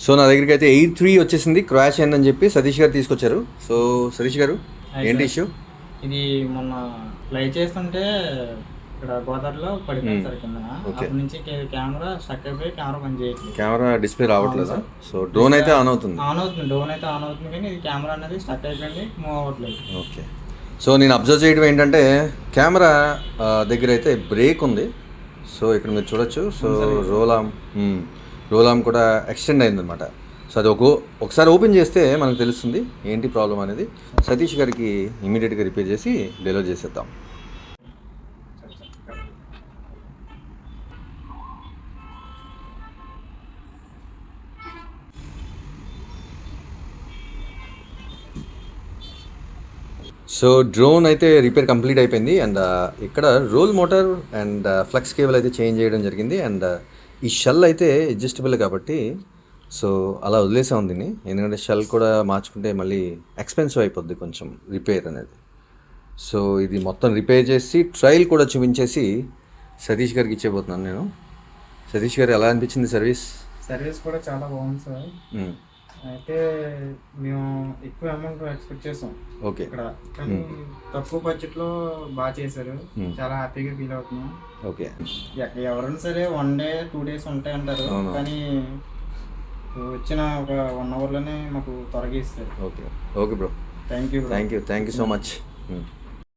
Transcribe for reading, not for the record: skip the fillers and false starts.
So నా దగ్గరికి అయితే 8.3 వచ్చేసింది, క్రాష్ అయిందని చెప్పి సతీష్ గారు తీసుకొచ్చారు. సో సతీష్ గారు ఏంటి ఇష్యూ? ఇది మొన్న ఫ్లై చేస్తుంటే ఇక్కడ గోదావరిలో పడిపోయింది సార్ కింద. అప్పటి నుంచి కెమెరా స్టక్ అయిపోయి కెమెరా పని చేయట్లేదు. కెమెరా డిస్ప్లే రావట్లేదా? సో డ్రోన్ అయితే ఆన్ అవుతుంది. డ్రోన్ అయితే ఆన్ అవుతుంది కానీ ఇది కెమెరా అనేది స్టక్ అయిపోయింది, మూవ్ అవ్వట్లేదు. ఓకే. సో నేను అబ్జర్వ్ చేయడం ఏంటంటే కెమెరా దగ్గర అయితే బ్రేక్ ఉంది. సో ఇక్కడ మీరు చూడొచ్చు. సో రోల్ ఆర్మ్ కూడా ఎక్స్టెండ్ అయిందనమాట. సో అది ఒకసారి ఓపెన్ చేస్తే మనకు తెలుస్తుంది ఏంటి ప్రాబ్లం అనేది. సతీష్ గారికి ఇమీడియట్గా రిపేర్ చేసి డెలివరీ చేసేద్దాం. సో డ్రోన్ అయితే రిపేర్ కంప్లీట్ అయిపోయింది. అండ్ ఇక్కడ roll motor and flux cable అయితే చేంజ్ చేయడం జరిగింది. అండ్ ఈ షెల్ అయితే అడ్జస్టబుల్ కాబట్టి సో అలా వదిలేసాం దీన్ని, ఎందుకంటే షెల్ కూడా మార్చుకుంటే మళ్ళీ ఎక్స్పెన్సివ్ అయిపోద్ది కొంచెం రిపేర్ అనేది. సో ఇది మొత్తం రిపేర్ చేసి ట్రయల్ కూడా చూపించేసి సతీష్ గారికి ఇచ్చేపోతున్నాను నేను. సతీష్ గారు ఎలా అనిపించింది సర్వీస్ కూడా చాలా బాగుంది సార్. అయితే మేము ఎక్కువ అమౌంట్ ఎక్స్పెక్ట్ చేసాం. ఓకే. ఇక్కడ కానీ తక్కువ బడ్జెట్ లో బాగా చేశారు, చాలా హ్యాపీగా ఫీల్ అవుతున్నాం. ఓకే. ఎవరైనా సరే 1 డే 2 days ఉంటాయి అంటారు, కానీ వచ్చిన ఒక 1 hour లోనే మాకు త్వరగా ఇస్తారు. Okay. Okay bro, thank you so much.